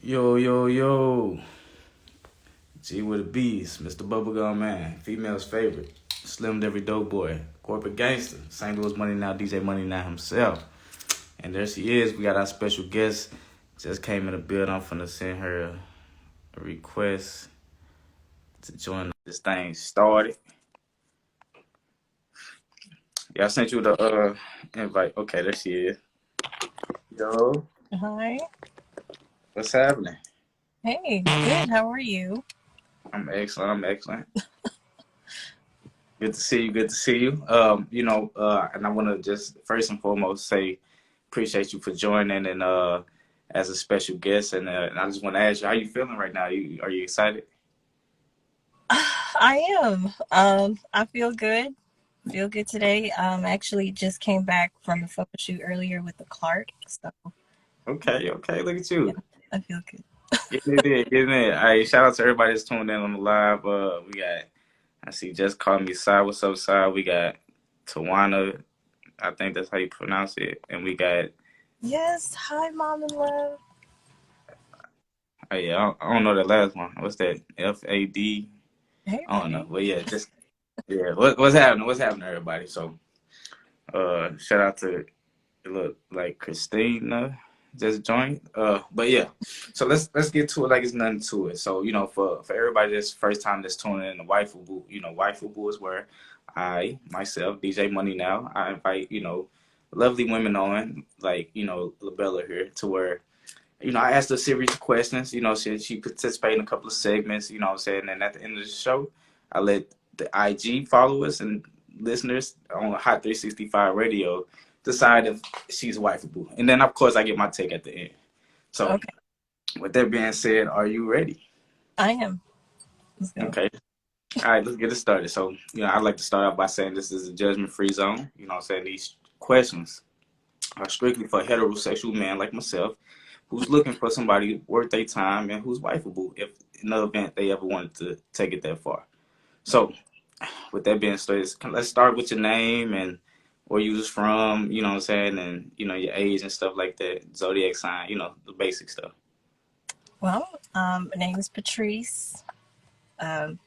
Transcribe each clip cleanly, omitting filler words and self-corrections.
Yo, yo, yo. G with a B's, Mr. Bubblegum Man, female's favorite, slimmed every dope boy, corporate gangster, St. Louis Money Now, DJ MoneyNow himself. And there she is. We got our special guest. Just came in the building. I'm finna send her a request to join this thing started. Yeah, I sent you the invite. Okay, there she is. Yo, Hi. what's happening? Hey, good. How are you? I'm excellent. I'm excellent. Good to see you. Good to see you. And I want to just first and foremost say appreciate you for joining and as a special guest. And I just want to ask you, how you feeling right now? Are you excited? I am. I feel good. Feel good today. Actually just came back from a photo shoot earlier with the Clark. So Okay, okay. Look at yeah, you. I feel good. Getting it in, getting it. All right, shout out to everybody that's tuned in on the live. We got, I see, just called me Sai. What's up, Sai? We got Tawana. I think that's how you pronounce it. And we got, Yes. Hi, Mom and Love. oh yeah, I don't know that last one. What's that? FAD? Hey, I don't know. baby. But yeah, just, yeah. What's happening? What's happening, everybody? So, shout out to, it look like Christina just joined. But yeah, so let's get to it like it's nothing to it. So for everybody that's first time that's tuning in, the Waifu Boo, Waifu Boo is where I myself, DJ Money Now, I invite lovely women on like LaBella here to where I asked her a series of questions. She participated in a couple of segments. You know what I'm saying, and at the end of the show, I let the IG followers and listeners on Hot 365 Radio decide if she's wifeable. And then, of course, I get my take at the end. So, Okay. with that being said, are you ready? I am. Let's go. Okay. All right, let's get it started. So, I'd like to start off by saying this is a judgment-free zone. You know what I'm saying? These questions are strictly for heterosexual men like myself who's looking for somebody worth their time and who's wifeable if in the event they ever wanted to take it that far. So, with that being said, let's start with your name and where you was from, you know what I'm saying, and your age and stuff like that, zodiac sign, the basic stuff. Well, my name is Patrice. Um,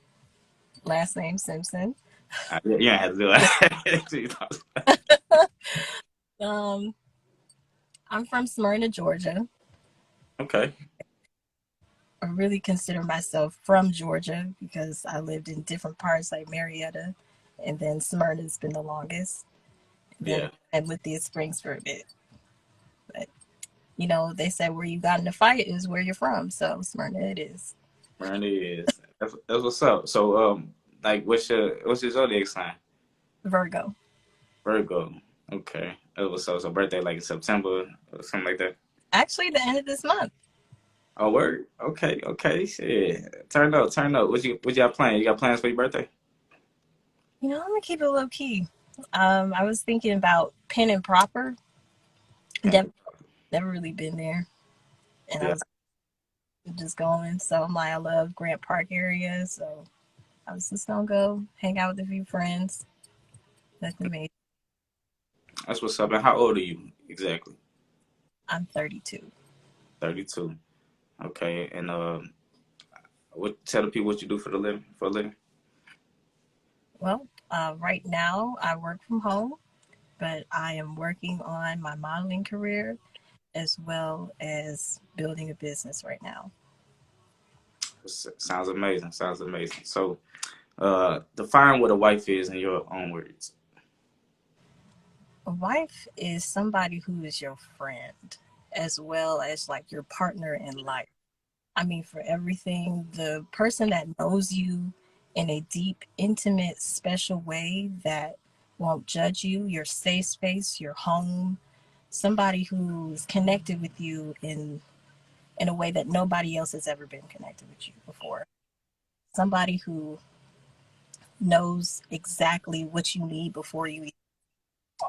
Last name Simpson. You don't have to do it. Um, I'm from Smyrna, Georgia. Okay. I really consider myself from Georgia because I lived in different parts like Marietta, and then Smyrna's been the longest. Then Yeah. I lived in Springs for a bit. But they say where you got in a fight is where you're from. So Smyrna it is. Randy is. That's what's up. So, like, what's your zodiac sign? Virgo. Virgo. Okay. That's what's up. So, birthday like in September or something like that. Actually, the end of this month. Oh, word. Okay, okay. Shit. Turn up, turn up. What you got planned? You got plans for your birthday? I'm gonna keep it low key. I was thinking about Pen and Proper. Pen. Never really been there, and I Yeah, was just going. So I love Grant Park area, so I was just gonna go hang out with a few friends. Nothing major. that's what's up. And how old are you exactly? I'm 32. 32. Okay. And what tell the people what you do for the living for a living? Well, right now I work from home, but I am working on my modeling career as well as building a business right now. Sounds amazing. Sounds amazing. So, define what a wife is in your own words. A wife is somebody who is your friend as well as like your partner in life. I mean, for everything, the person that knows you in a deep, intimate, special way that won't judge you, your safe space, your home, somebody who's connected with you in a way that nobody else has ever been connected with you before. Somebody who knows exactly what you need before you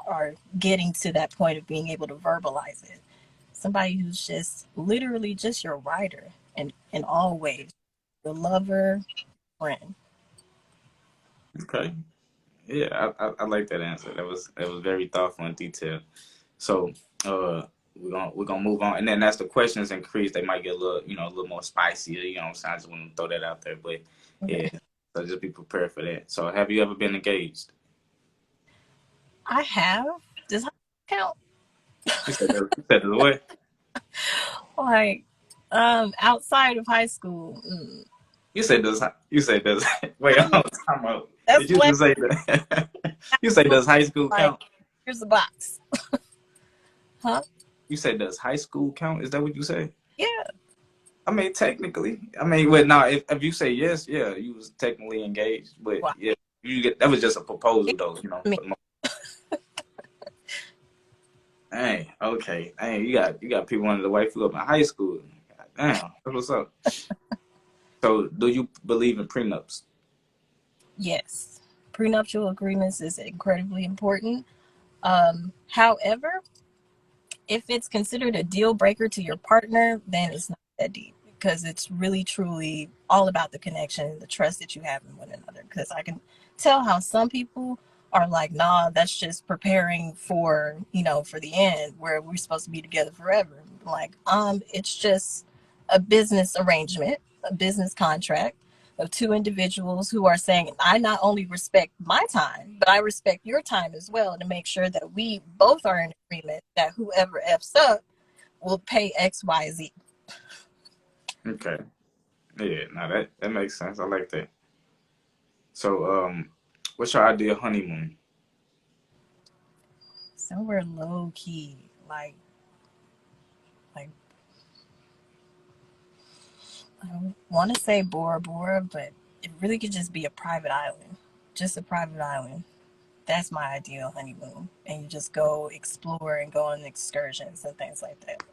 are getting to that point of being able to verbalize it. Somebody who's just literally just your writer in all ways. Your lover, friend. Okay. Yeah, I like that answer. That was very thoughtful and detailed. So, uh, we're gonna move on. And then as the questions increase, they might get a little, a little more spicier. You know what I'm saying? I just want to throw that out there. But yeah, Okay. so just be prepared for that. So have you ever been engaged? I have. Does that count? You said the what? Like, outside of high school, You said does wait, I mean, time out. that's Did you like just say that? You say does high school like count? here's a box, huh? You said does high school count? Is that what you said? Yeah. I mean, technically. I mean, well, no. If you say yes, yeah, you was technically engaged. But Well, yeah, you get that was just a proposal, it, though. I mean, For the most. Hey, okay. Hey, you got people wanting to wife you up in high school. Damn, that's what's up. So, do you believe in prenups? yes, prenuptial agreements is incredibly important. However, if it's considered a deal breaker to your partner, then it's not that deep because it's really truly all about the connection and the trust that you have in one another. Because I can tell how some people are like, nah, that's just preparing for, for the end where we're supposed to be together forever. Like, it's just a business arrangement, a business contract of two individuals who are saying, I not only respect my time, but I respect your time as well to make sure that we both are in agreement that whoever F's up will pay X, Y, Z. Okay. Yeah. No, that makes sense. I like that. So, what's your ideal honeymoon? Somewhere low key, like I don't want to say Bora Bora, but it really could just be a private island. Just a private island. That's my ideal honeymoon. And you just go explore and go on excursions and things like that.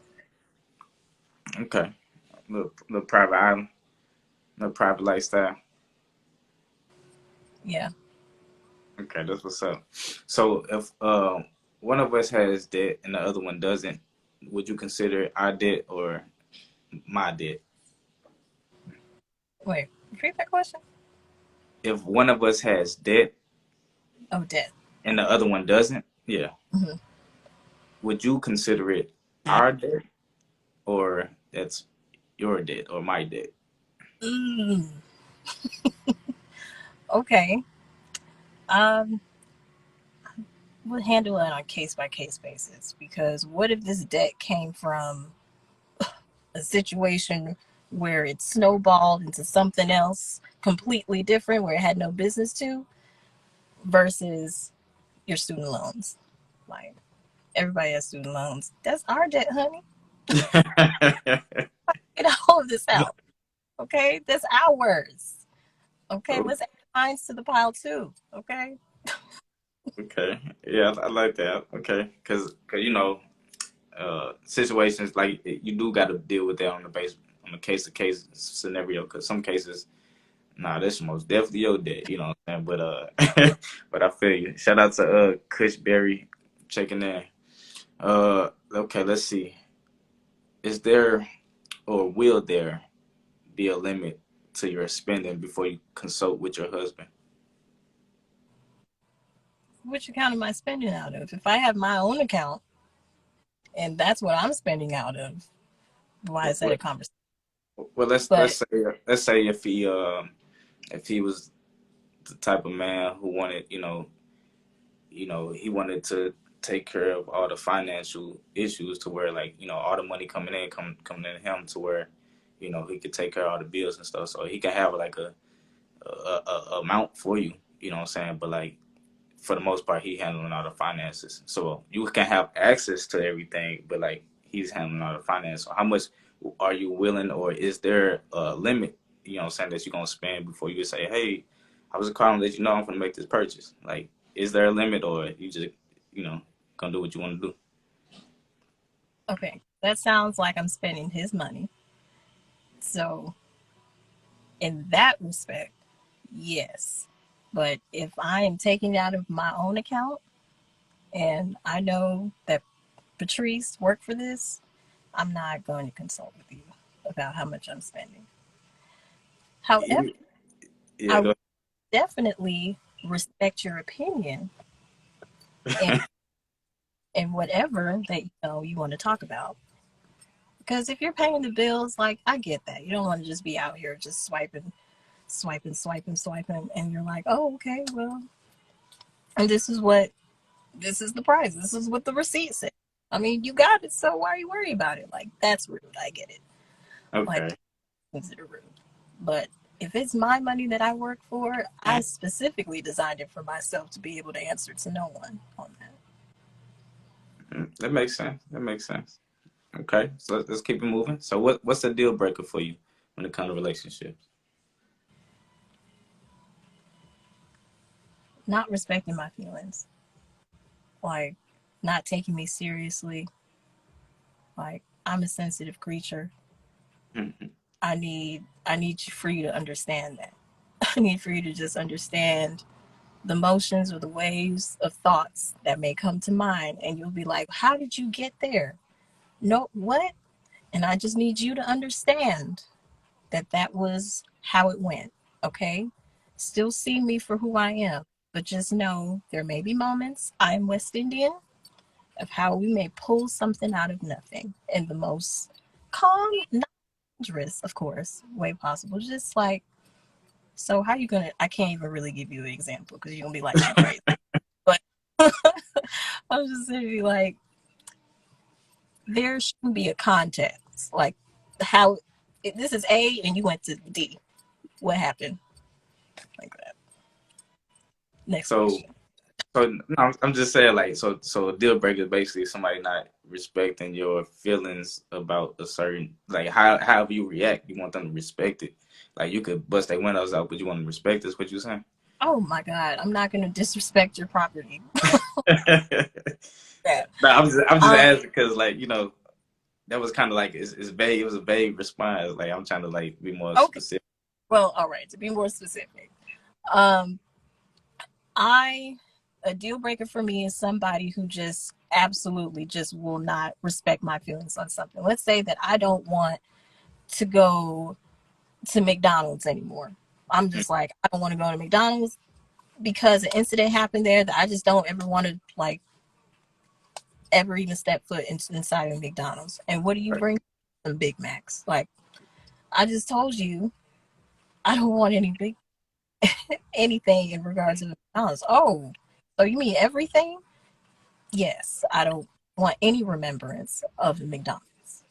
Okay. Little private island, little private lifestyle. Yeah. Okay, that's what's up. So, if one of us has debt and the other one doesn't, would you consider our debt or my debt? Wait, repeat that question? If one of us has debt Oh, death. and the other one doesn't, yeah, Mm-hmm. would you consider it our debt or that's your debt or my debt? Mm, okay. Um, we'll handle it on a case by case basis because what if this debt came from a situation where it snowballed into something else completely different where it had no business to versus your student loans? Like everybody has student loans. That's our debt, honey. Get all of this out. Okay? That's ours. Okay, let's add mines to the pile too. Okay. Okay, yeah, I like that. Okay, because situations like you do got to deal with that on a case to case scenario. Because some cases, nah, that's most definitely your debt. You know what I'm saying? But but I feel you. Shout out to Kush Berry checking in. Okay, let's see. Is there or will there be a limit to your spending before you consult with your husband? Which account am I spending out of? If I have my own account and that's what I'm spending out of, why is that Well, a conversation? let's But say if he was the type of man who wanted he wanted to take care of all the financial issues to where like all the money coming in him to where he could take care of all the bills and stuff so he can have like a amount for you, you know what I'm saying, but like for the most part he handling all the finances so you can have access to everything but like he's handling all the finance. So how much are you willing or is there a limit, what I'm saying, that you're gonna spend before you say, hey, I was calling to let you know I'm gonna make this purchase? Like, is there a limit or you just gonna do what you want to do? okay, that sounds like I'm spending his money. So in that respect, yes. But if I am taking it out of my own account and I know that Patrice worked for this, I'm not going to consult with you about how much I'm spending. However, Yeah, yeah, I go would definitely respect your opinion and, and whatever that you want to talk about. Because if you're paying the bills, like, I get that. You don't want to just be out here just swiping, and you're like, oh, okay, well, and this is the price. This is what the receipt said. I mean, you got it, so why are you worried about it? Like, that's rude. I get it. Like, Okay. consider rude. But if it's my money that I work for, I specifically designed it for myself to be able to answer to no one on that. That makes sense. That makes sense. Okay, so let's keep it moving. So what's a deal breaker for you when it comes to relationships? Not respecting my feelings. Like, not taking me seriously. Like, I'm a sensitive creature. Mm-hmm. I need for you to understand that. I need for you to just understand the motions or the waves of thoughts that may come to mind, and you'll be like, how did you get there? No, what? And I just need you to understand that was how it went. Okay, still see me for who I am, but just know there may be moments, I'm West Indian, of how we may pull something out of nothing in the most calm, not dangerous, of course, way possible. Just like, so how you gonna, I can't even really give you an example because you're gonna be like, you crazy. But I'm just gonna be like, there shouldn't be a context. Like, how, this is A and you went to D. What happened? Like that. Next So question. no, I'm just saying, like, so a deal breaker is basically somebody not respecting your feelings about a certain, like, however you react. You want them to respect it. Like, you could bust their windows out, but you want to respect this. What you saying? Oh my God, I'm not gonna disrespect your property. Yeah. No, I'm just Um, asking because, like, that was kind of like it's vague. It was a vague response. Like, I'm trying to, like, be more okay. specific. Well, all right. To be more specific, um, I a deal breaker for me is somebody who just absolutely just will not respect my feelings on something. Let's say that I don't want to go to McDonald's anymore. I'm just like, I don't want to go to McDonald's because an incident happened there that I just don't ever want to, like, ever even step foot inside of McDonald's. And what do you Right. bring? Some Big Macs. Like, I just told you I don't want anything in regards to McDonald's. Oh, so you mean everything? Yes, I don't want any remembrance of the McDonald's.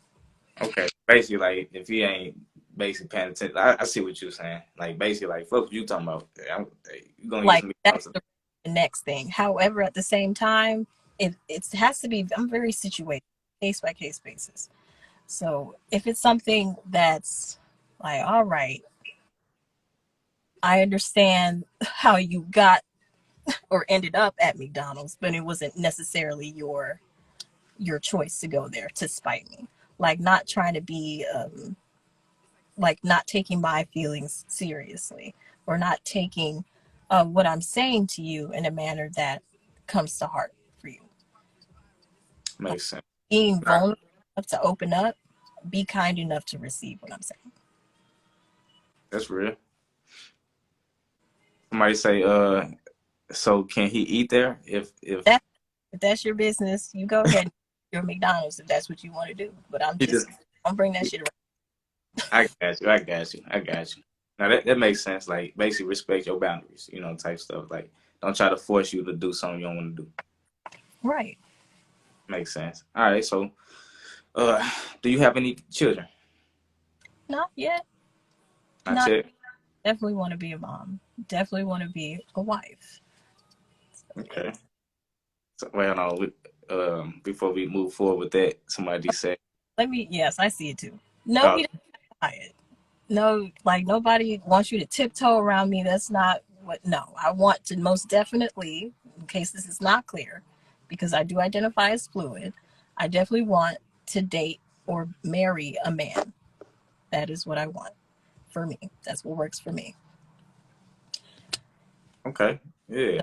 Okay. Basically, like, if he ain't basically paying attention, I see what you're saying. Like, basically, like, fuck what you talking about. You gonna get Like, some that's McDonald's. the next thing. However, at the same time, it has to be, I'm very situated, case by case basis. So if it's something that's like, all right, I understand how you got or ended up at McDonald's, but it wasn't necessarily your choice to go there to spite me. Like, not trying to be like, not taking my feelings seriously, or not taking what I'm saying to you in a manner that comes to heart for you. Like, Makes sense. being Nah, vulnerable enough to open up, be kind enough to receive what I'm saying. that's real. Somebody say, so can he eat there if That if that's your business, you go ahead and your McDonald's if that's what you want to do. But I'm he just, just? don't bring that shit around. I got you. I got you. I got you. Now that makes sense. Like, basically respect your boundaries. Type stuff. Like, don't try to force you to do something you don't want to do. Right. Makes sense. All right. So, uh, do you have any children? Not yet. Not Not yet. Definitely want to be a mom. Definitely want to be a wife. Okay. So, well, no. Before we move forward with that, somebody said, Yes, I see it too. No, "Oh, he doesn't buy it. No, like, nobody wants you to tiptoe around me. That's not what, no. I want to most definitely, in case this is not clear, because I do identify as fluid, I definitely want to date or marry a man. That is what I want for me. That's what works for me. okay, yeah.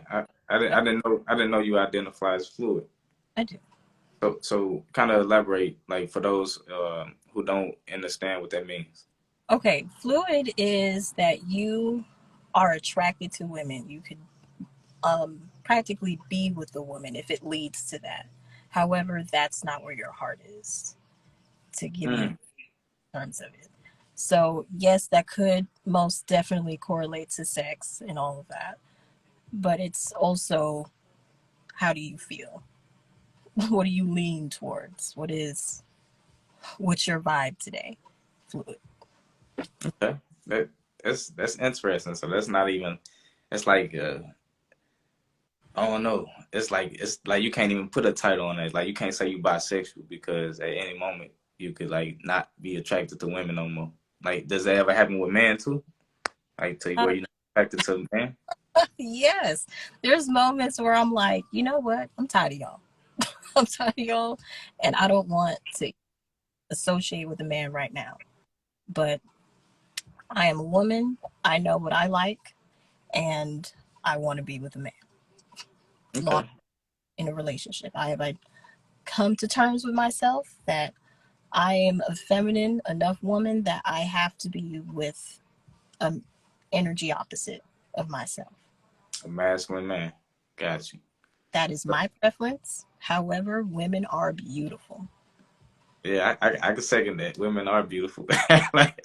I didn't know you identify as fluid. I do. So kind of elaborate, like, for those who don't understand what that means. Okay, fluid is that you are attracted to women. You could practically be with the woman if it leads to that. However, that's not where your heart is, to give you Mm, terms of it. So yes, that could most definitely correlate to sex and all of that. But it's also, how do you feel? What do you lean towards? What's your vibe today? Fluid. okay. That that's interesting. So that's not even. It's like I don't know. It's like you can't even put a title on it. Like you can't say you bisexual because at any moment you could like not be attracted to women no more. Like, does that ever happen with men too? Like to Uh, where you're not attracted to men? yes. There's moments where I'm like, you know what? I'm tired of y'all. I'm tired of y'all. And I don't want to associate with a man right now. But I am a woman. I know what I like. And I want to be with a man long Okay. in a relationship. I have come to terms with myself that I am a feminine enough woman that I have to be with an energy opposite of myself. A masculine man. Got you. That is my preference. However, women are beautiful. Yeah, I can second that. Women are beautiful. Like,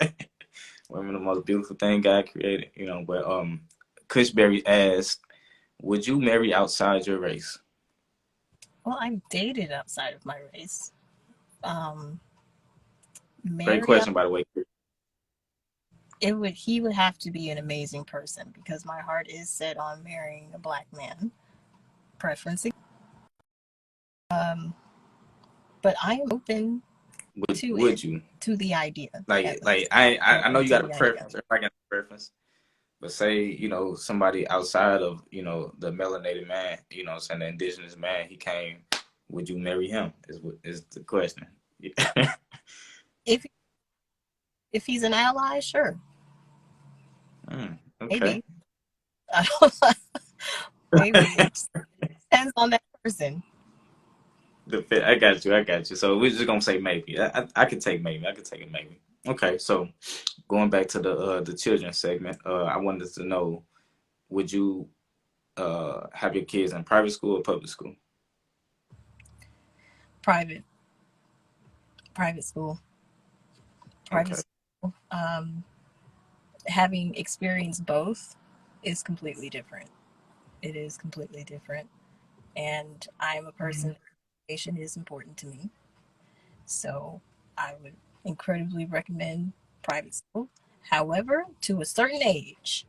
women are the most beautiful thing God created, you know. But Cushberry asked, "Would you marry outside your race?" Well, I've dated outside of my race. Um, Great marry question, by the way. he would have to be an amazing person because my heart is set on marrying a black man. Preference. Um, but I am open Would to it, would you to the idea like at like least. I know Open you to got a the idea. preference. Everybody got a preference. But say, somebody outside of, the melanated man, saying the indigenous man, he came, would you marry him? Is the question. Yeah. If he's an ally, sure, Okay. maybe. Maybe it just depends on that person. I got you. I got you. So we're just gonna say maybe. I could take maybe. I could take a maybe. Okay. So going back to the children segment, I wanted to know, would you have your kids in private school or public school? Private, private school, private Okay. school. Having experienced both is completely different. It is completely different. And I'm a person, education is important to me. So I would incredibly recommend private school. However, to a certain age,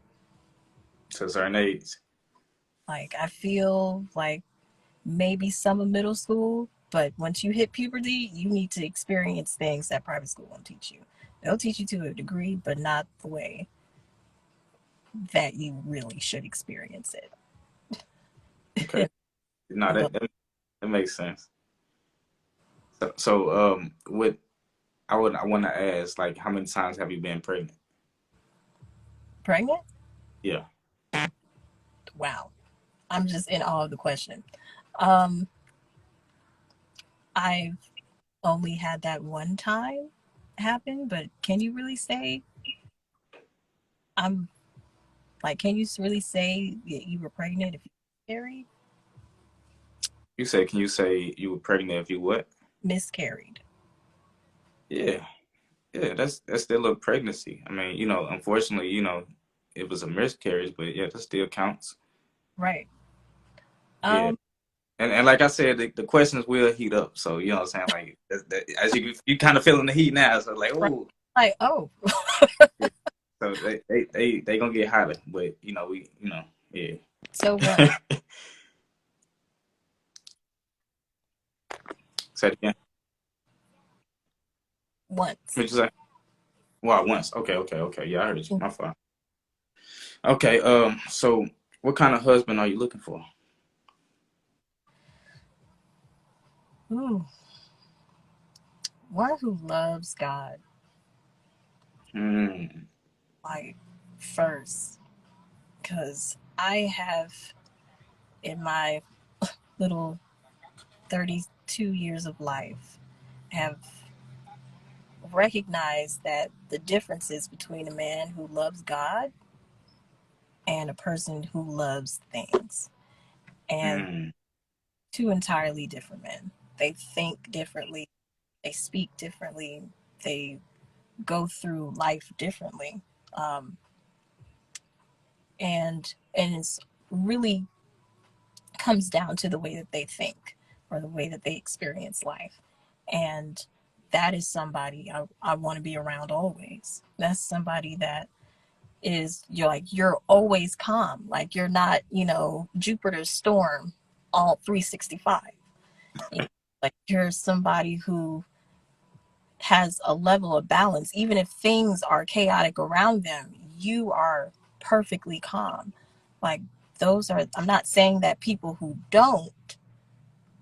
To a certain age. like I feel like maybe some of middle school, but once you hit puberty, you need to experience things that private school won't teach you. They'll teach you to a degree, but not the way that you really should experience Okay. it. No, Adult. that makes sense. So what I want to ask, like, how many times have you been pregnant? Pregnant? Yeah. Wow. I'm just in awe of the question. Um, I've only had that one time happen, but can you really say I'm like, can you really say that you were pregnant if you miscarried? Can you say you were pregnant if you what? Miscarried. Yeah. Yeah, that's still a pregnancy. I mean, unfortunately, it was a miscarriage, but yeah, that still counts. Right. Yeah. Um, And like I said, the questions will heat up. So you know what I'm saying? Like as you kind of feeling the heat now. So like, right. oh, Like, oh, yeah. So they gonna get hotter. But yeah. so what? Say it again. Once. What'd you say? Well, once. Okay. Yeah, I heard you. My fault. Okay. So what kind of husband are you looking for? Ooh, one who loves God, Mm, like, first. Because I have, in my little 32 years of life, have recognized that the differences between a man who loves God and a person who loves things. And mm, two entirely different men. They think differently, they speak differently, they go through life differently. Um, and it's really comes down to the way that they think or the way that they experience life. And that is somebody I want to be around always. That's somebody that is, you're always calm. Like you're not, Jupiter's storm all 365. You know, like you're somebody who has a level of balance. Even if things are chaotic around them, you are perfectly calm. Like I'm not saying that people who don't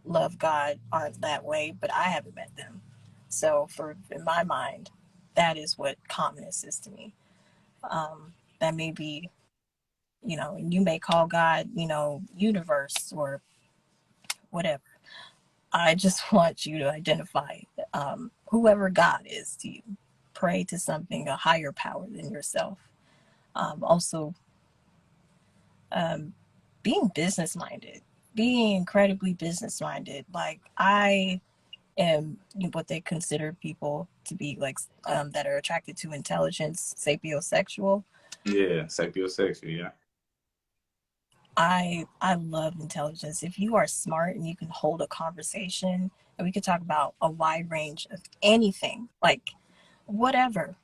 love God aren't that way, but I haven't met them. So in my mind, that is what calmness is to me. That may be, and you may call God, universe or whatever. I just want you to identify whoever God is to you. Pray to something, a higher power than yourself. Also, being business minded, being incredibly business minded. Like, I am what they consider people to be like that are attracted to intelligence, sapiosexual. Yeah, sapiosexual. Yeah. I love intelligence. If you are smart and you can hold a conversation, and we could talk about a wide range of anything, like whatever,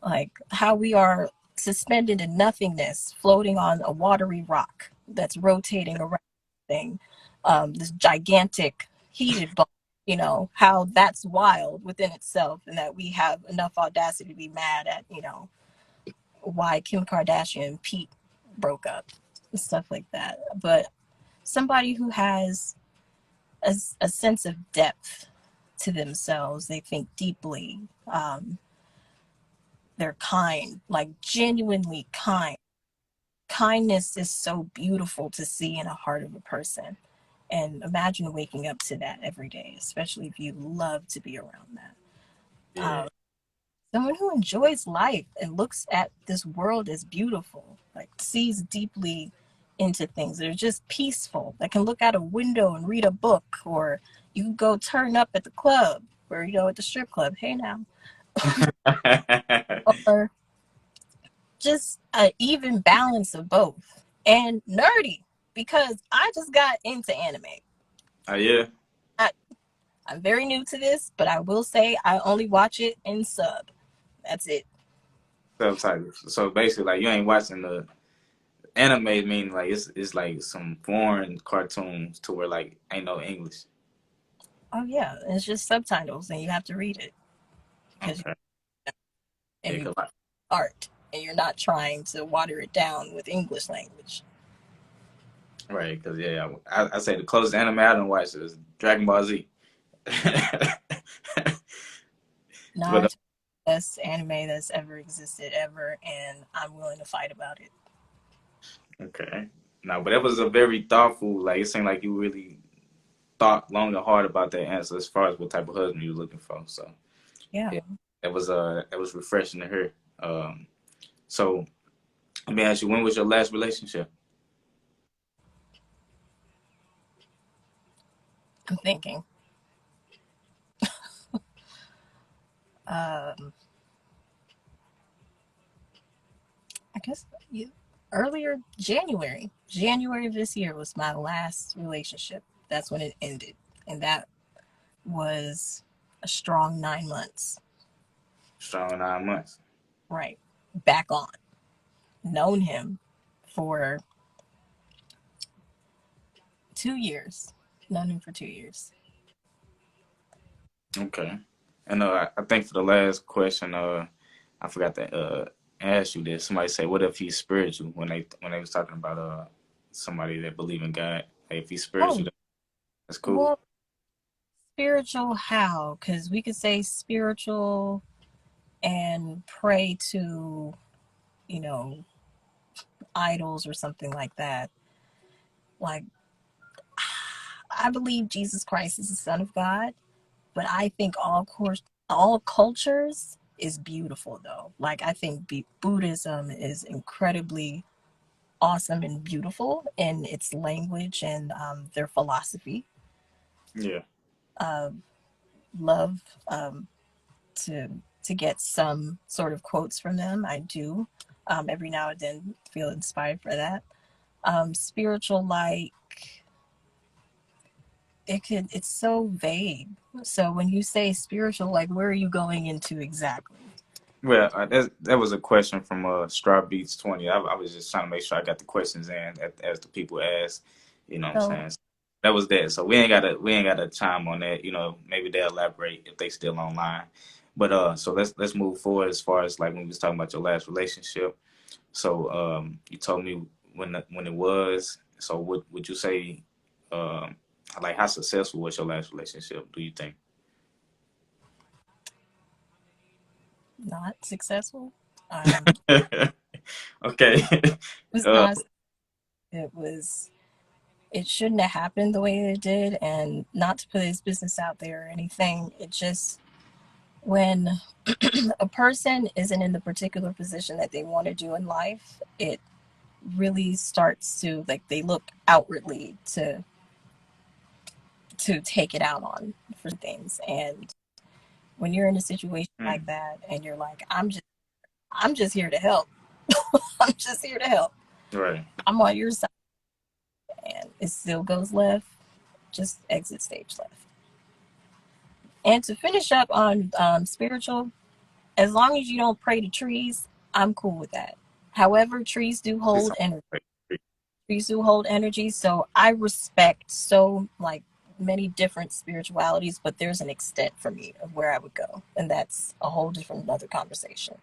like how we are suspended in nothingness, floating on a watery rock that's rotating around thing, this gigantic heated ball, how that's wild within itself, and that we have enough audacity to be mad at, why Kim Kardashian and Pete broke up and stuff like that. But somebody who has a sense of depth to themselves, they think deeply, they're kind, like genuinely kind. Kindness is so beautiful to see in a heart of a person. And imagine waking up to that every day, especially if you love to be around that. Yeah. Someone who enjoys life and looks at this world as beautiful, like sees deeply into things that are just peaceful, that can look out a window and read a book, or you can go turn up at the club or, at the strip club, hey now, or just an even balance of both. And nerdy, because I just got into anime. Oh yeah. I, I'm very new to this, but I will say I only watch it in sub. That's it. Subtitles. So basically, like you ain't watching the anime. Meaning like it's like some foreign cartoons to where like ain't no English. Oh yeah, it's just subtitles, and you have to read it because Okay. Yeah, and 'cause art, and you're not trying to water it down with English language. right, because yeah, I say the closest anime I don't watch is Dragon Ball Z. But Naruto, best anime that's ever existed ever, and I'm willing to fight about it. okay, no, but that was a very thoughtful. Like it seemed like you really thought long and hard about that answer as far as what type of husband you were looking for. So Yeah, yeah, that was refreshing to hear. So let me ask you, when was your last relationship? I'm thinking. Um, I guess earlier January of this year was my last relationship. That's when it ended, and that was a strong 9 months. Strong 9 months. Right, back on. Known him for 2 years. Known him for 2 years. Okay. And I think for the last question, I forgot to ask you this. Somebody say, "What if he's spiritual?" When they was talking about somebody that believe in God. Like, if he's Oh, spiritual, that's cool. well, spiritual how? Because we could say spiritual and pray to, you know, idols or something like that. Like, I believe Jesus Christ is the Son of God, but I think all cultures is beautiful though. Like, I think Buddhism is incredibly awesome and beautiful in its language and their philosophy. Yeah. Love to get some sort of quotes from them. I do every now and then feel inspired for that. Spiritual, like it's so vague. So when you say spiritual, like where are you going into exactly? Well, that was a question from Straw Beats 20. I was just trying to make sure I got the questions in as the people ask. You know what I'm So saying? So that was that. So we ain't got a chime on that. You know, maybe they'll elaborate if they still online. But so let's move forward as far as like when we was talking about your last relationship. So you told me when it was. So would you say like how successful was your last relationship? Do you think? not successful. Okay. It was uh, not. It was. It shouldn't have happened the way it did, and not to put his business out there or anything. It just when a person isn't in the particular position that they want to do in life, it really starts to like they look outwardly to take it out on for things. And when you're in a situation like mm, that and you're like, I'm just here to help. I'm just here to help. right. I'm on your side and it still goes left, just exit stage left. And to finish up on spiritual, as long as you don't pray to trees, I'm cool with that. However, trees do It's hold energy. Trees do hold energy. So I respect so like many different spiritualities, but there's an extent for me of where I would go. And that's a whole different another conversation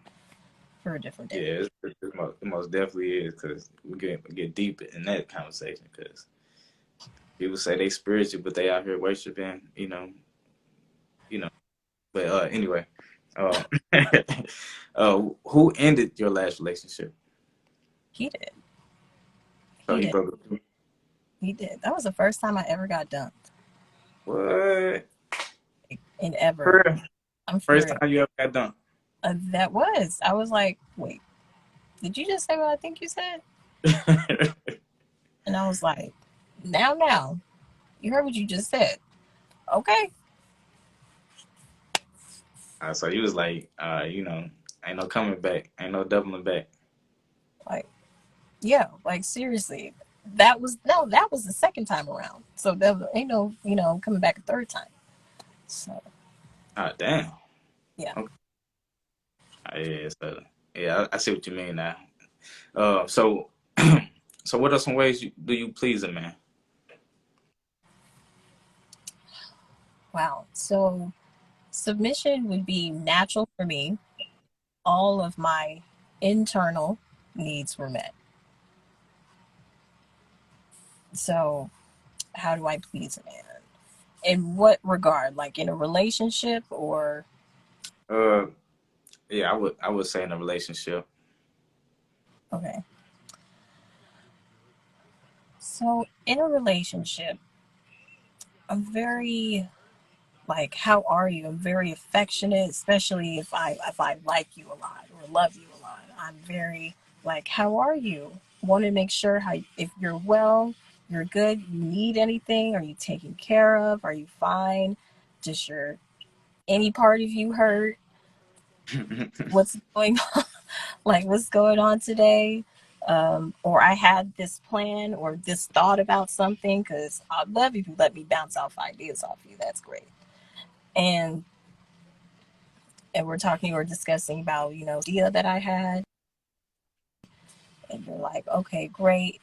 for a different day. Yeah, it most definitely is because we get deep in that conversation because people say they spiritual, but they out here worshiping, you know. But anyway, uh, who ended your last relationship? He did. So He he did. broke up. He did. That was the first time I ever got dumped. What? In ever. For real? I'm for First real. time you ever got done? That was. I was like, wait, did you just say what I think you said? And I was like, now. You heard what you just said. Okay. So he was like, ain't no coming back, ain't no doubling back. Like, yeah, like seriously. That was the second time around. So there ain't no, coming back a third time. So Ah, damn. yeah. Okay. Yeah, so yeah, I see what you mean now. So so what are some ways do you please a man? Wow. So submission would be natural for me. All of my internal needs were met. So how do I please a man? In what regard? Like in a relationship or Uh, yeah, I would say in a relationship. okay. So in a relationship, I'm very like, how are you? I'm very affectionate, especially if I like you a lot or love you a lot. I'm very like, how are you? Want to make sure how if you're well, you're good. You need anything? Are you taken care of? Are you fine? Does your any part of you hurt? What's going like what's going on today, or I had this plan or this thought about something because I'd love if you let me bounce off ideas off you. That's great. And we're discussing about idea that I had, and you're like, okay, great.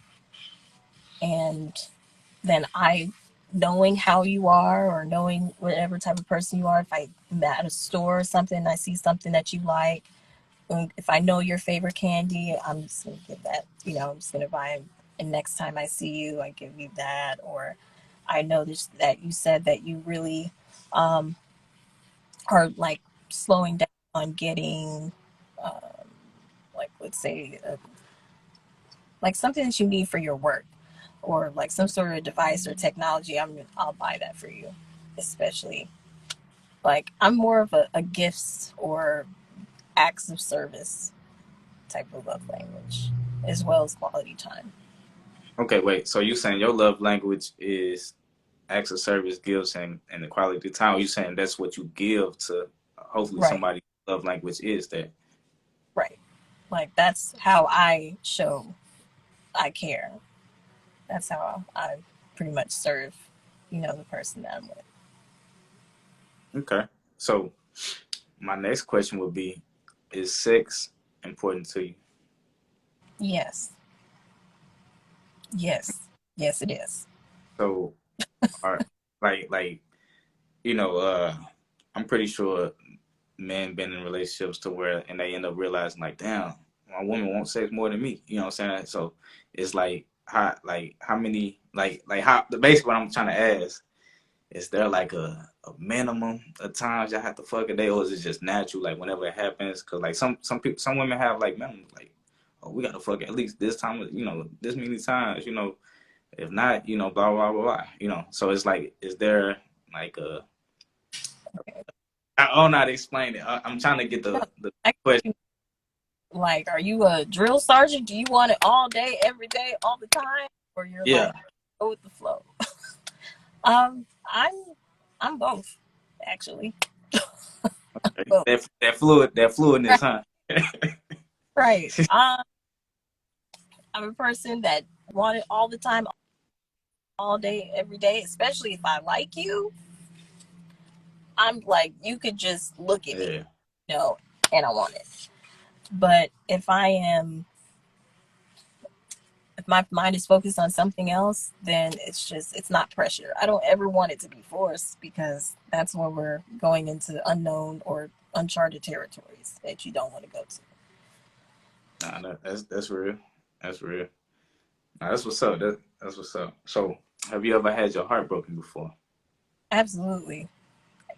And then I knowing how you are or knowing whatever type of person you are, if I'm at a store or something, I see something that you like, if I know your favorite candy, I'm just gonna give that. I'm just gonna buy it. And next time I see you, I give you that. Or I noticed that you said that you really um, are like slowing down on getting, um, like let's say, like something that you need for your work, or like some sort of device or technology. I'll buy that for you, especially. Like I'm more of a gifts or acts of service type of love language, as well as quality time. Okay, wait. So you saying your love language is acts of service, gifts, and the quality of time. You saying that's what you give to hopefully Right, somebody love language is that. right. Like that's how I show I care. That's how I pretty much serve, the person that I'm with. Okay. So my next question would be, is sex important to you? Yes, yes, yes, it is. So are like I'm pretty sure men been in relationships to where and they end up realizing like, damn, my woman wants sex more than me. You know what I'm saying? So it's how many how basically what I'm trying to ask, is there like a minimum of times y'all have to fuck a day, or is it just natural like whenever it happens? Cause like some women have like minimums like, oh, we got to fuck at least this time, this many times, if not, blah blah blah blah, So it's like, is there like a I don't know how to explain it. I'm trying to get No, the I, question. like, are you a drill sergeant? Do you want it all day, every day, all the time, or you're Yeah. like go with the flow? Um, I'm I'm both, actually. Both. That fluidness, Right. huh? Right. I'm a person that want it all the time, all day, every day. Especially if I like you, I'm like, you could just look at me, Yeah. and I want it. But if my mind is focused on something else, then it's not pressure. I don't ever want it to be forced, because that's where we're going into unknown or uncharted territories that you don't want to go to. Nah, that's real. That's real. Nah, that's what's up. That's what's up. So, have you ever had your heart broken before? Absolutely.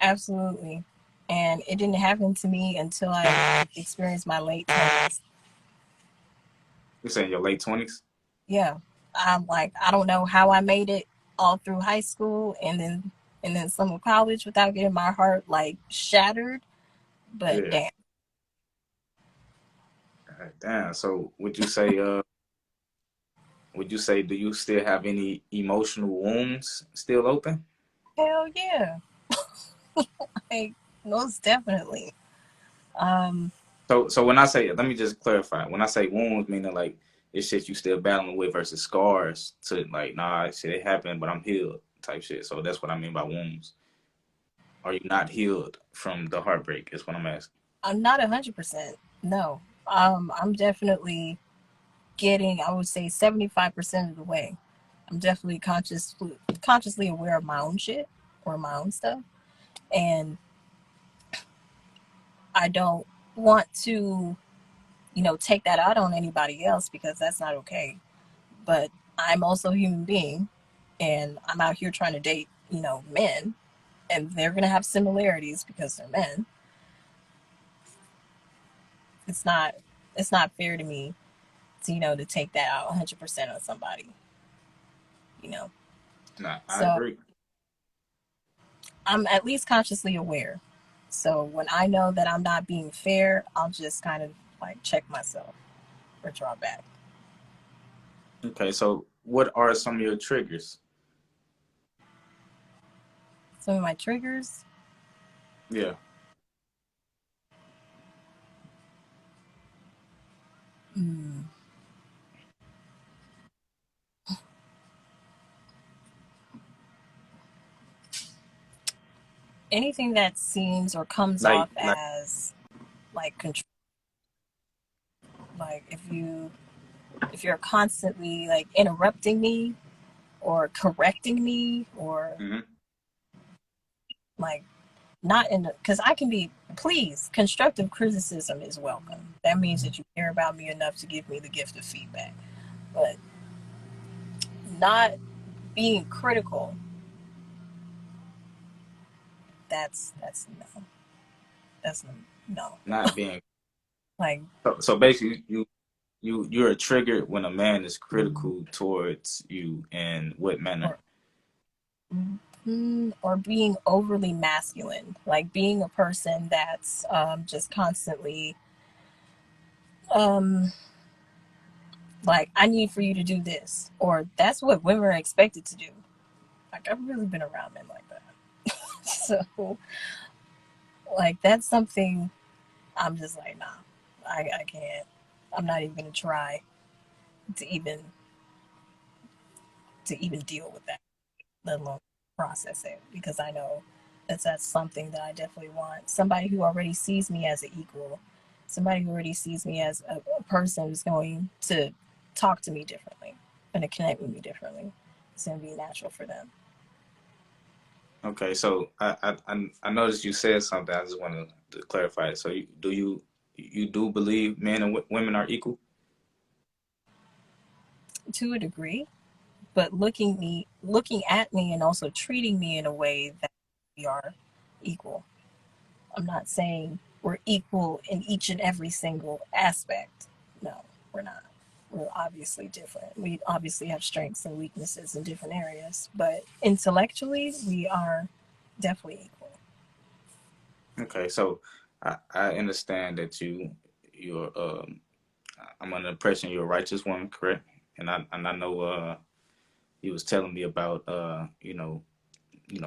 Absolutely. And it didn't happen to me until I experienced my late 20s. You saying your late 20s? Yeah. I'm like, I don't know how I made it all through high school and then some of college without getting my heart like shattered. But Yeah. damn. God damn. So, would you say do you still have any emotional wounds still open? Hell yeah. Like, most definitely. Um, So when I say, let me just clarify. When I say wounds, meaning like it's shit you still battling with versus scars to like, nah, shit it happened, but I'm healed type shit. So that's what I mean by wounds. Are you not healed from the heartbreak? Is what I'm asking. I'm not 100%. No. I'm definitely getting, I would say, 75% of the way. I'm definitely consciously aware of my own shit or my own stuff. And I don't want to, take that out on anybody else, because that's not okay. But I'm also a human being, and I'm out here trying to date, men, and they're going to have similarities because they're men. It's not it's not fair to me to, to take that out 100% on somebody, you know. Nah, I So agree. I'm at least consciously aware. So when I know that I'm not being fair, I'll just kind of like check myself or draw back. Okay, so what are some of your triggers? Some of my triggers, Yeah, mm, anything that seems or comes like off like as like control. Like if you're constantly like interrupting me or correcting me, or mhm. like not in because I can be, please, constructive criticism is welcome. That means that you care about me enough to give me the gift of feedback. But not being critical, that's no. That's no. Not being Like, so basically you're triggered when a man is critical towards you in what manner? or or being overly masculine, like being a person that's just constantly um like, I need for you to do this, or that's what women are expected to do. Like, I've really been around men like that. So, like, that's something I'm just like, nah, I can't. I'm not even gonna try to even deal with that, let alone process it, because I know that's something that I definitely want. Somebody who already sees me as an equal, somebody who already sees me as a person who's going to talk to me differently and to connect with me differently. It's gonna be natural for them. Okay, so I noticed you said something. I just wanted to clarify it. So you do believe men and women are equal? To a degree, but looking at me and also treating me in a way that we are equal. I'm not saying we're equal in each and every single aspect. No, we're not. We're obviously different. We obviously have strengths and weaknesses in different areas, but intellectually, we are definitely equal. Okay, so I understand that you're I'm under the impression you're a righteous woman, correct? And I know you was telling me about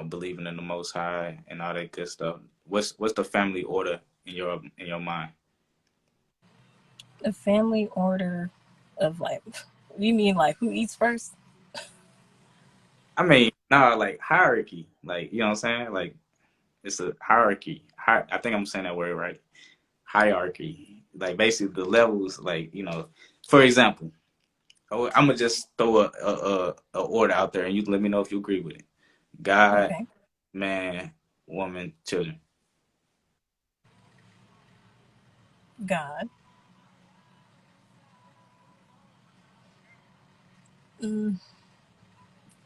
believing in the Most High and all that good stuff. What's the family order in your mind? The family order of like, you mean like who eats first? I mean, no, like hierarchy, like you know what I'm saying? Like it's a hierarchy. I think I'm saying that word right. Hierarchy, like basically the levels, like for example, I'm gonna just throw a order out there, and you let me know if you agree with it. God, Okay. man, woman, children. God. Mm,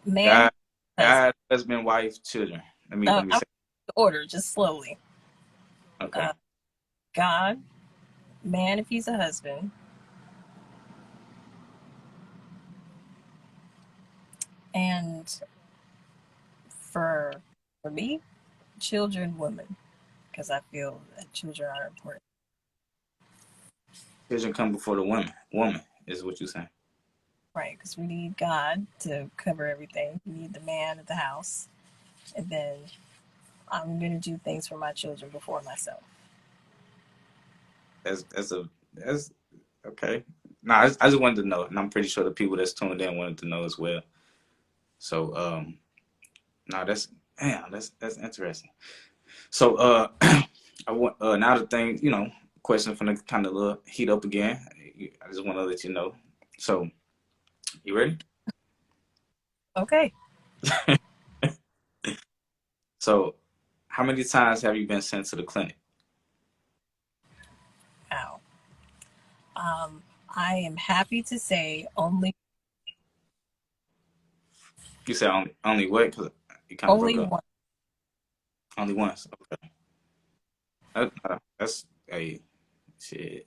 man, God, husband. God, husband, wife, children. Let me I'm say. the order just slowly. Okay. Uh, God, man, if he's a husband, and for me, children, women, because I feel that children are important. Children come before the woman. Woman is what you're saying. Right, because we need God to cover everything. We need the man of the house, and then I'm gonna do things for my children before myself. That's okay. No, I just wanted to know, and I'm pretty sure the people that's tuned in wanted to know as well. So, no, that's interesting. So, I want now the thing, question from the kind of little heat up again. I just want to let you know. So, you ready? Okay. So, how many times have you been sent to the clinic? Now, I am happy to say only You said only what? Because you kind of broke up. one. Only once. Okay. That's a shit.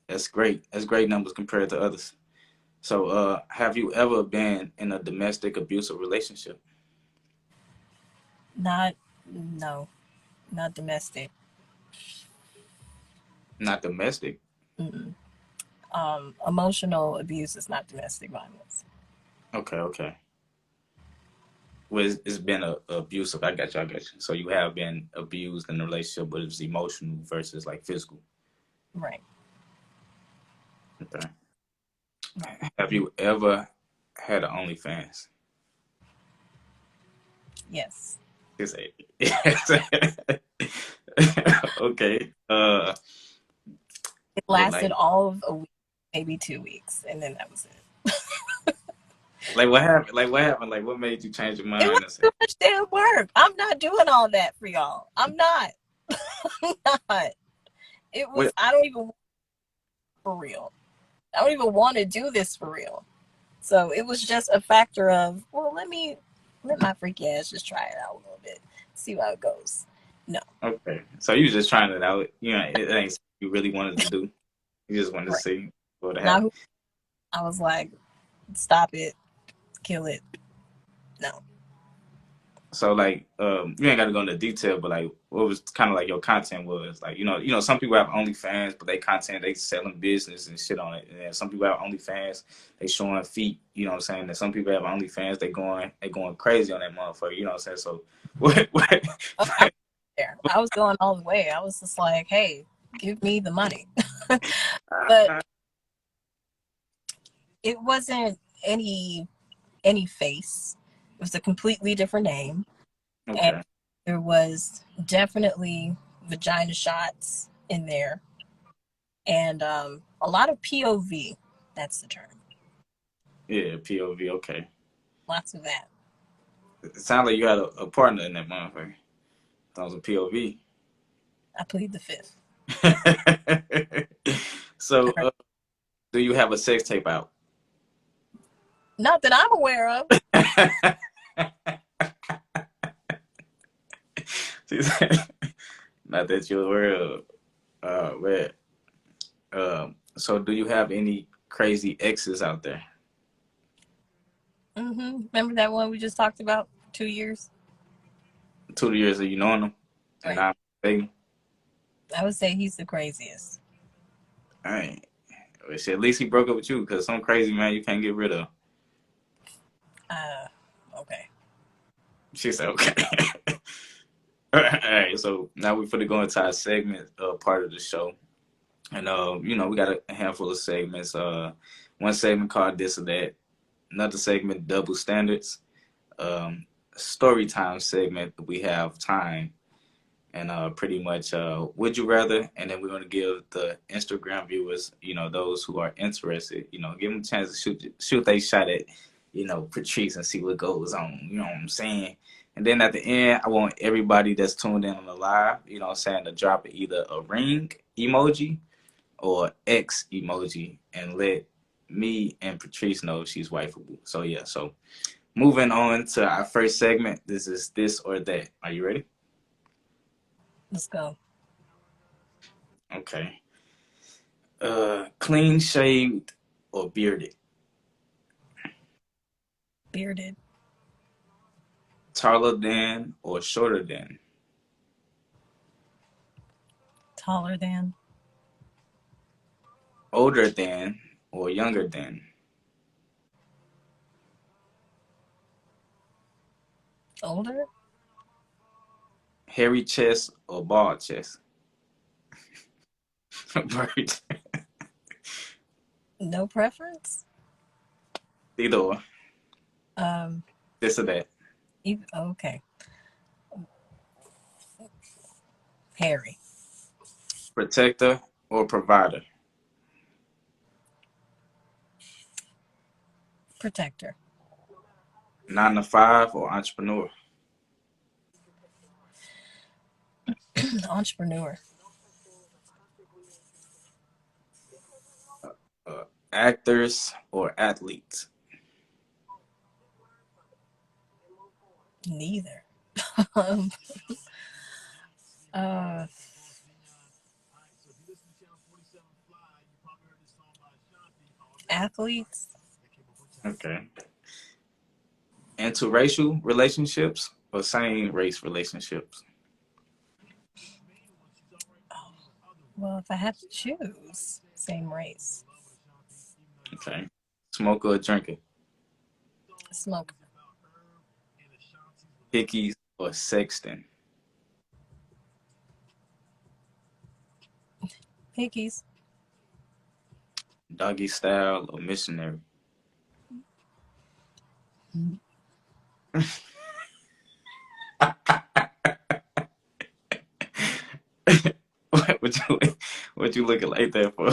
That's great. That's great numbers compared to others. So, have you ever been in a domestic abusive relationship? Not no, not domestic. Not domestic. Mm-mm. Emotional abuse is not domestic violence. Okay, okay. Well, it's been a abusive. I got you. I got you. So you have been abused in a relationship, but it's emotional versus like physical. Right, Okay. right. Have you ever had an OnlyFans? Yes. Just say okay. It Well, lasted all of a week, maybe 2 weeks, and then that was it. like what happened? Like what happened? Like what made you change your It was mind and say, too much damn work. I'm not doing all that for y'all. I'm not. I'm not. It was, "What? I don't even, for real. I don't even want to do this for real. So it was just a factor of, well, let my freaky ass just try it out a little bit, see how it goes. No, Okay, so you just trying it out. It ain't something you really wanted to do. You just wanted to right. see what would happen. Now I was like, stop it, kill it. No. So like, you ain't got to go into detail, but like, what was kind of like your content was like, some people have OnlyFans, but they content they selling business and shit on it. And then some people have OnlyFans, they showing feet. You know what I'm saying? And some people have OnlyFans, they going crazy on that motherfucker. You know what I'm saying? So what Oh, I was there. I was going all the way. I was just like, hey, give me the money. But it wasn't any face. It was a completely different name. And okay. there was definitely vagina shots in there. And a lot of POV. That's the term. Yeah, POV. Okay. Lots of that. It sounds like you had a partner in that motherfucker. That was a POV. I plead the fifth. So, do you have a sex tape out? Not that I'm aware of. Not that you're aware of. Man. So do you have any crazy exes out there? Remember that one we just talked about? 2 years? 2 years of you knowing them and Right. not dating? I would say he's the craziest. All right. Well, shit, at least he broke up with you because some crazy man you can't get rid of. Okay. She said, okay. All right. So now we're going to go into our segment part of the show. And, we got a handful of segments. One segment called This or That. Another segment, Double Standards. Story time segment, we have time. And pretty much would you rather, and then we're going to give the Instagram viewers, those who are interested, give them a chance to shoot they shot at, Patrice and see what goes on, you know what I'm saying? And then at the end, I want everybody that's tuned in on the live, to drop either a ring emoji or X emoji and let me and Patrice know she's wifeable. So yeah, so moving on to our first segment, this is This or That. Are you ready? Let's go. Okay. Clean shaved or bearded? Bearded. Taller than or shorter than? Taller than. Older than or younger than? Older? Hairy chest or bald chest? Bird. No preference? Either or. Um, This or that. okay. Harry. Protector or provider? Protector. 9 to 5 or entrepreneur? Entrepreneur. Actors or athletes? Neither. um, uh, athletes. Okay. Interracial relationships or same race relationships? Oh, well, if I had to choose, same race. Okay. Smoker or drinker? Smoker. Hickeys or sexting? Pickies. Doggy style or missionary? what you looking like that for?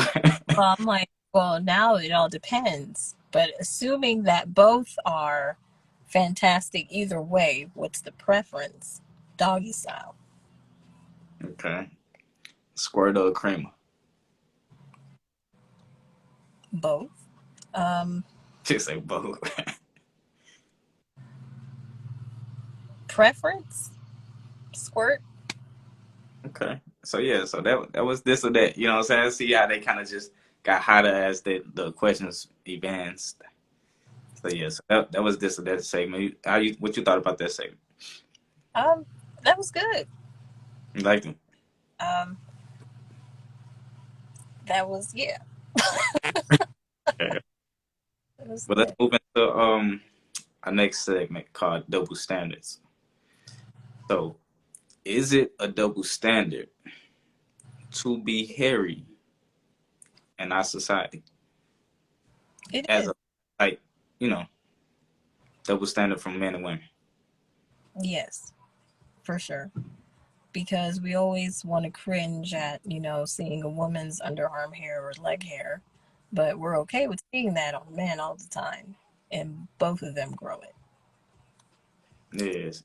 Well, I'm like, well, now it all depends. But assuming that both are fantastic either way, what's the preference? Doggy style. Okay. Squirt or creamer? Both. Um, Just say both. preference? Squirt? Okay. So yeah, so that was this or that. You know what I'm saying? See how they kind of just got hotter as the questions advanced. So yeah, so that was this or that segment. What you thought about that segment? Um, that was good. You liked him? Um, that was yeah. Yeah. It was But let's good. move into our next segment called double standards. So, is it a double standard to be hairy in our society It as is. a like you know double standard from men and women? Yes, for sure. Because we always want to cringe at, seeing a woman's underarm hair or leg hair, but we're okay with seeing that on men all the time, and both of them grow it. Yes,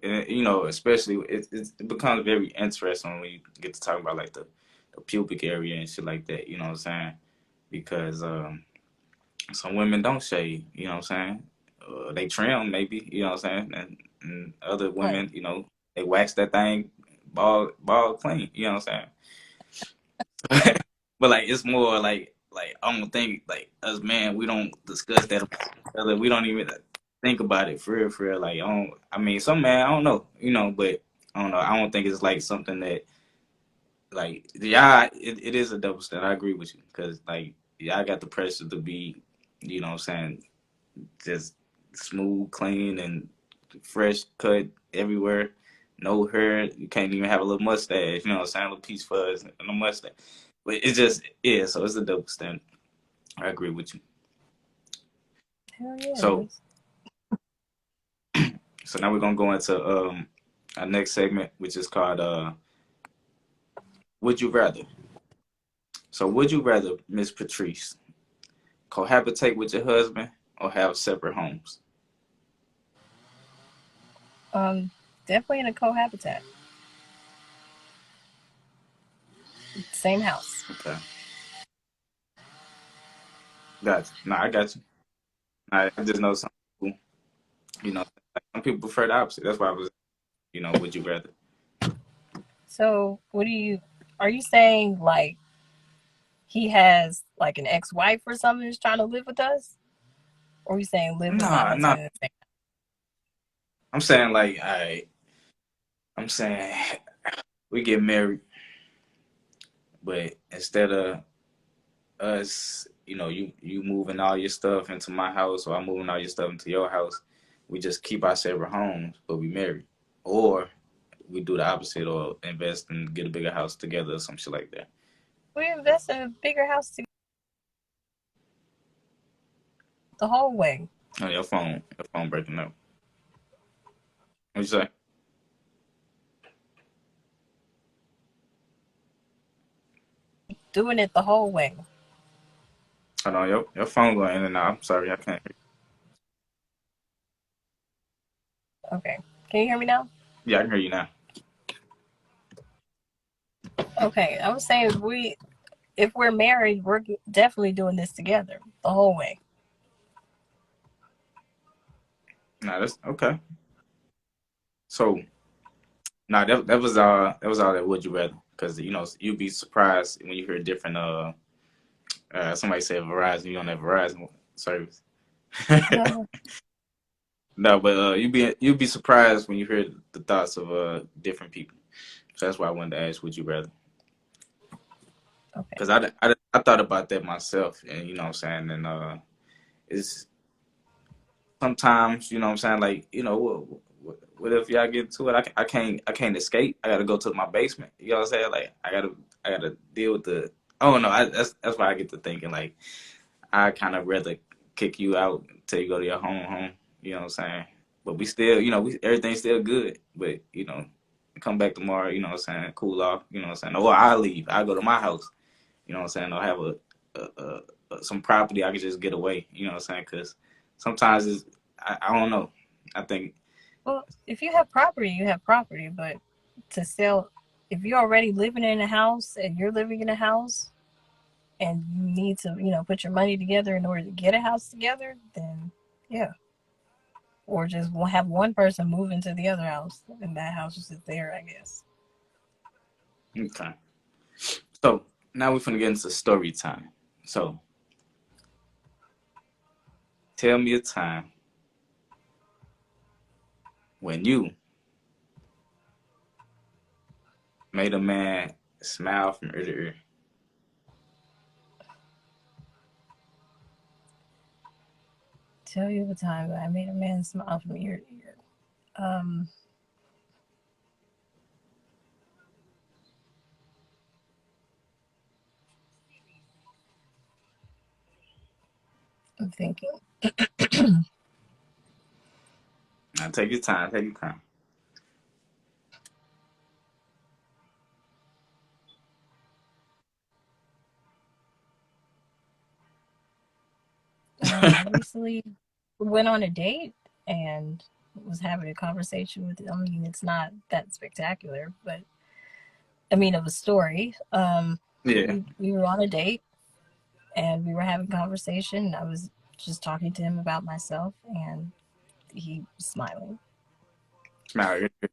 especially it becomes very interesting when you get to talk about like the pubic area and shit like that. You know what I'm saying? Because some women don't shave. You know what I'm saying? They trim maybe. You know what I'm saying? And other Right. women, they wax that thing ball clean. You know what I'm saying? But like it's more like I don't think like us men we don't discuss that amongst each other. We don't even think about it for real, for real. Like I mean some man I don't know, but I don't know. I don't think it's like something that like yeah it is a double standard. I agree with you because like yeah I got the pressure to be what I'm saying just smooth, clean, and fresh cut everywhere. No hair. You can't even have a little mustache. You know what I'm saying? A little peach fuzz and a mustache. But it's just yeah. So it's a double standard. I agree with you. Hell yeah, it So is. so now we're gonna go into our next segment, which is called Would You Rather. So would you rather, Miss Patrice, cohabitate with your husband or have separate homes? Um, Definitely in a cohabitat, same house. Okay, got you. No, I got you. I just know some people, like some people prefer the opposite. That's why I was, would you rather? So, are you saying like he has like an ex-wife or something who's trying to live with us? Or are you saying live with my Nah, nah. husband in the same? I'm saying like, I'm saying we get married, but instead of us, you moving all your stuff into my house or I'm moving all your stuff into your house, we just keep our separate homes, but we married. Or we do the opposite or invest and get a bigger house together or some shit like that. We invest in a bigger house the whole way. Oh, your phone breaking up. What you say? Doing it the whole way. Hold on, your phone going in and out. I'm sorry, I can't hear Okay. Can you hear me now? you. Yeah, I can hear you now. Okay. I was saying if we're married, we're definitely doing this together the whole way. Nah, that's okay. So, nah, that was all that would you rather because you'd be surprised when you hear different somebody said Verizon, you don't have Verizon service. No, but you'd be surprised when you hear the thoughts of different people. So that's why I wanted to ask, would you rather? Okay. Because I thought about that myself, and you know what I'm saying, and it's sometimes you know what I'm saying, like what if y'all get to it? I can't escape. I got to go to my basement. You know what I'm saying? Like I gotta deal with the. Oh no, that's why I get to thinking like I kind of rather kick you out until you go to your home. You know what I'm saying? But we still, we everything's still good. But come back tomorrow. You know what I'm saying? Cool off. You know what I'm saying? Or I leave. I go to my house. You know what I'm saying? Or have some property I can just get away. You know what I'm saying? Because sometimes I don't know. I think Well, if you have property, you have property. But to sell, if you're already living in a house and you're living in a house and you need to, put your money together in order to get a house together, then yeah. Or just have one person move into the other house and that house is just there, I guess. okay. So now we're gonna get into story time. So tell me a time when you made a man smile from ear to ear? Tell you the time that I made a man smile from ear to ear. Um, I'm thinking. Now take your time. Take your time. I recently went on a date and was having a conversation with. I mean, it's not that spectacular, but I mean, of a story. Yeah. We were on a date and we were having conversation. I was just talking to him about myself, and he was smiling. Smile ear to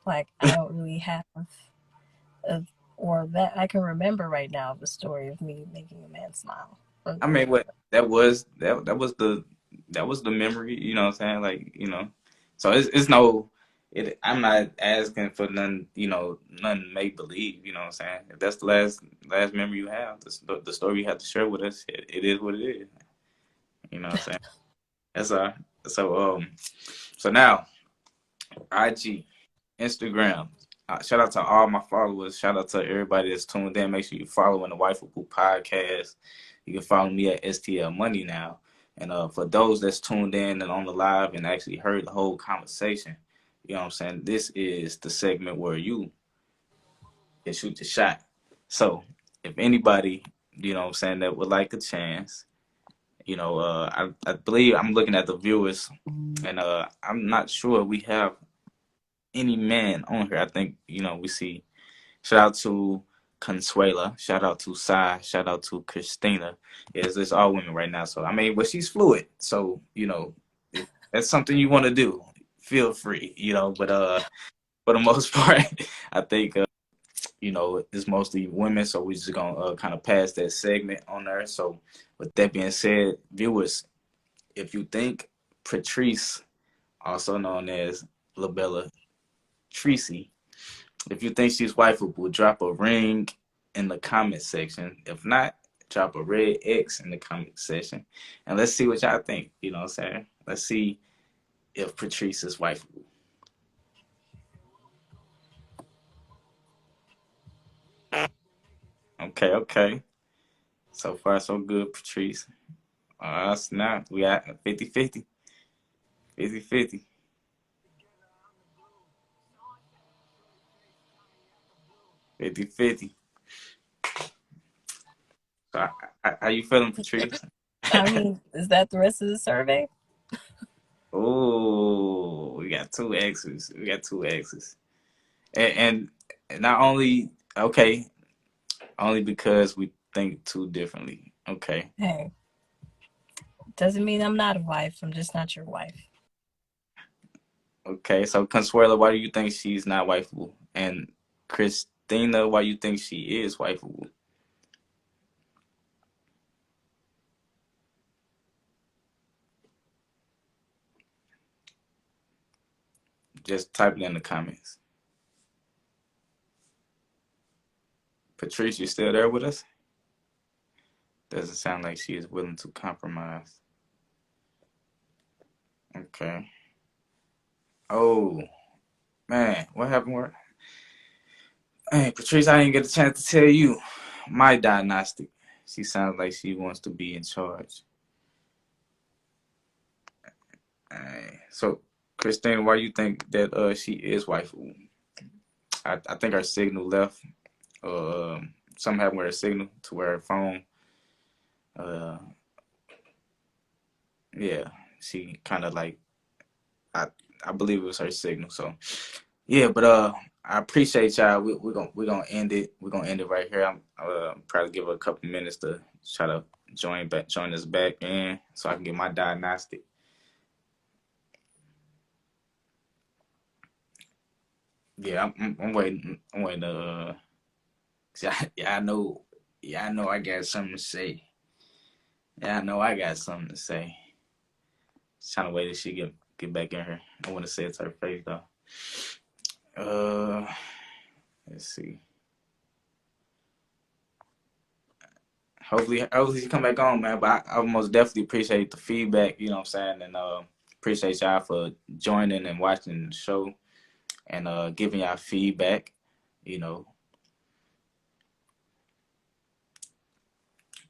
Like I don't really have a or that I can remember right now of a story of me making a man smile from I ear mean, to what that was the memory. You know what I'm saying? Like, so it's no. I'm not asking for none. None make believe. You know what I'm saying? If that's the last memory you have, the story you have to share with us, it is what it is. You know what I'm saying? That's so now IG, Instagram. Shout out to all my followers. Shout out to everybody that's tuned in. Make sure you following the Wifeable Podcast. You can follow me at STL Money now. And for those that's tuned in and on the live and actually heard the whole conversation, you know what I'm saying? This is the segment where you can shoot your shot. So if anybody, you know what I'm saying, that would like a chance, I believe I'm looking at the viewers and I'm not sure we have any man on here. I think, we see. Shout out to Consuela. Shout out to Sai. Shout out to Christina. Yes, it's all women right now. So I mean, but she's fluid. So if that's something you want to do, feel free. But for the most part, I think it's mostly women. So we're just gonna kind of pass that segment on there. So with that being said, viewers, if you think Patrice, also known as LaBella Treese, if you think she's wifeable, drop a ring in the comment section. If not, drop a red X in the comment section. And let's see what y'all think. You know what I'm saying? Let's see if Patrice is wifeable. Okay, okay. So far, so good, Patrice. Snap. We got 50-50. 50-50. 50-50. So, how you feeling, Patrice? I mean, is that the rest of the survey? Oh, we got two X's. We got two X's. And not only, okay, only because we think too differently. Okay. Hey, doesn't mean I'm not a wife. I'm just not your wife. Okay. So Consuela, why do you think she's not wifeable? And Christina, why you think she is wifeable? Just type it in the comments. Patrice, you still there with us? Doesn't sound like she is willing to compromise. Okay. Oh man, what happened? Where? Hey, Patrice, I didn't get a chance to tell you my diagnostic. She sounds like she wants to be in charge. So, Christine, why you think that she is waifu? I think her signal left. Something happened with her signal to where her phone. Uh, yeah, she kind of like I I believe it was her signal. So yeah, but I appreciate y'all. We're gonna end it. We're gonna end it right here. I'm probably give her a couple minutes to try to join us back in so I can get my diagnostic. Yeah, I'm waiting. I'm waiting to. Yeah, I know. Yeah, I know. I got something to say. Yeah, I know. I got something to say. Just trying to wait till she get back in here. I want to say it to her face though. Let's see. Hopefully you come back on, man. But I most definitely appreciate the feedback. You know what I'm saying, and appreciate y'all for joining and watching the show and giving y'all feedback. You know,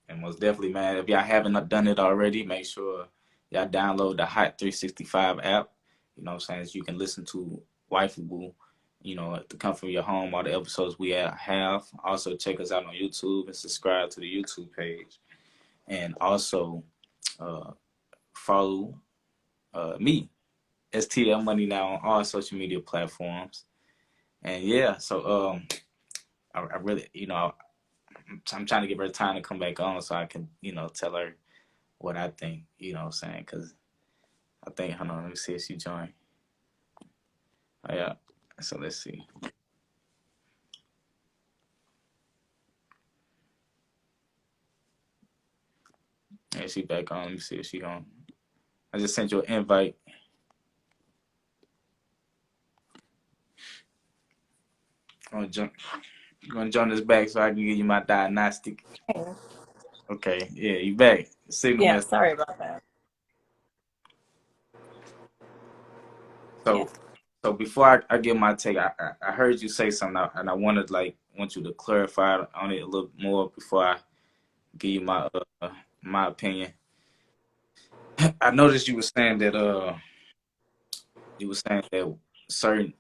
and most definitely, man. If y'all haven't done it already, make sure y'all download the Hot 365 app. You know what I'm saying, so you can listen to Wifeable, you know, at the comfort of your home. All the episodes we have. Also, check us out on YouTube and subscribe to the YouTube page. And also uh, follow me, STL Money Now, on all social media platforms. And yeah, so I really, you know, I'm trying to give her time to come back on so I can, you know, tell her what I think, you know what I'm saying? Because I think, hold on, let me see if she joined. Oh, yeah, so let's see. Yeah, she back on. Let me see if she on. I just sent you an invite. I'm gonna join us back so I can give you my diagnostic. Okay. Okay, yeah, you back. Signal Yeah, mess. sorry about that. Yeah. So, so before I give my take, I heard you say something, and I want you to clarify on it a little more before I give you my opinion. I noticed you were saying that certain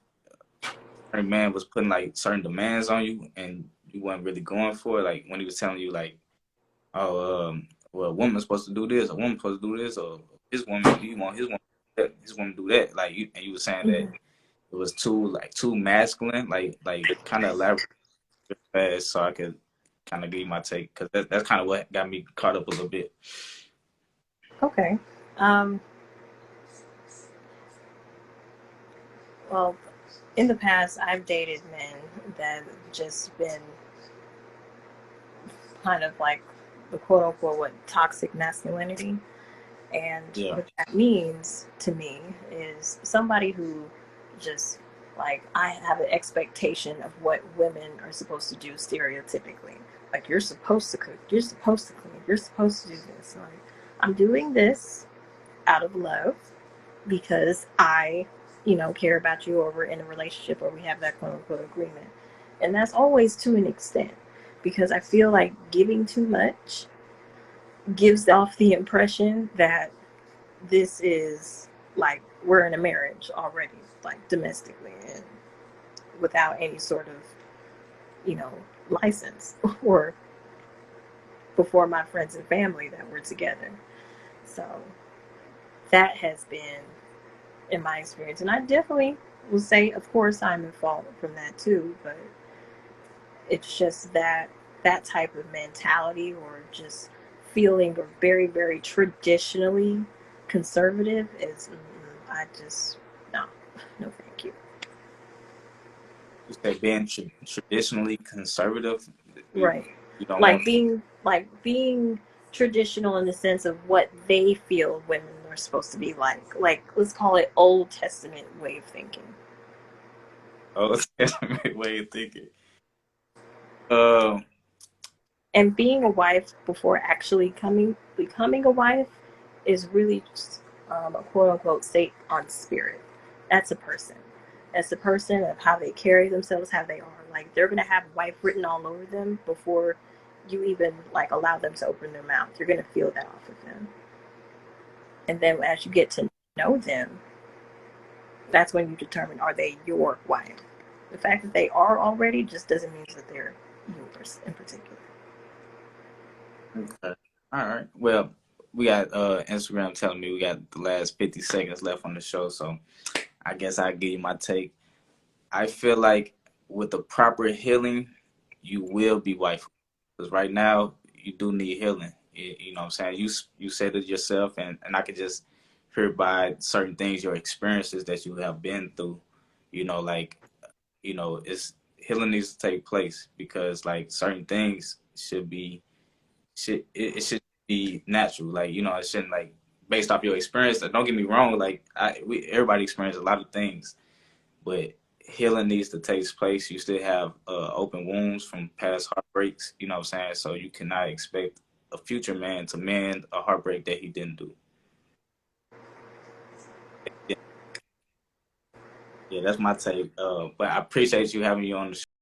man was putting like certain demands on you, and you weren't really going for it. Like when he was telling you like, oh, well, a woman's supposed to do this, a woman's supposed to do this, or his woman, you want his woman to do that. Like you were saying that Mhm. it was too masculine. Like kind of elaborate fast so I could kind of give you my take, because that's kind of what got me caught up a little bit. Okay. Um, well, in the past, I've dated men that have just been kind of like the quote unquote what toxic masculinity. And Yeah. what that means to me is somebody who just like I have an expectation of what women are supposed to do stereotypically. Like you're supposed to cook, you're supposed to clean, you're supposed to do this. Like I'm doing this out of love because I, care about you or we're in a relationship or we have that quote unquote agreement. And that's always to an extent because I feel like giving too much gives off the impression that this is like we're in a marriage already, like domestically and without any sort of, you know, license or before my friends and family that we're together. So that has been in my experience. And I definitely will say, of course, I'm in fault from that too, but it's just that type of mentality or just feeling very, very traditionally conservative is, I just, no, no, thank you. You said being traditionally conservative. You, Right. you don't Like want. being traditional in the sense of what they feel women are supposed to be like. Like let's call it Old Testament way of thinking. Oh, that's a way of thinking. Um, And being a wife before actually becoming a wife is really just, a quote unquote state on spirit. That's a person. That's a person of how they carry themselves, how they are. Like they're gonna have wife written all over them before you even like allow them to open their mouth. You're gonna feel that off of them. And then as you get to know them, that's when you determine are they your wife. The fact that they are already just doesn't mean that they're yours in particular. okay. All right. Well, we got Instagram telling me we got the last 50 seconds left on the show, so I guess I'll give you my take. I feel like with the proper healing, you will be wife. Because right now, you do need healing. You know what I'm saying? You said it yourself, and I could just hear by certain things, your experiences that you have been through, like, it's healing needs to take place because, like, certain things it should be natural. Like, it shouldn't, like, based off your experience. Don't get me wrong. Like, everybody experiences a lot of things, but healing needs to take place. You still have open wounds from past heartbreaks, you know what I'm saying? So you cannot expect a future man to mend a heartbreak that he didn't do. Yeah, yeah, that's my take. But I appreciate you having you on the show.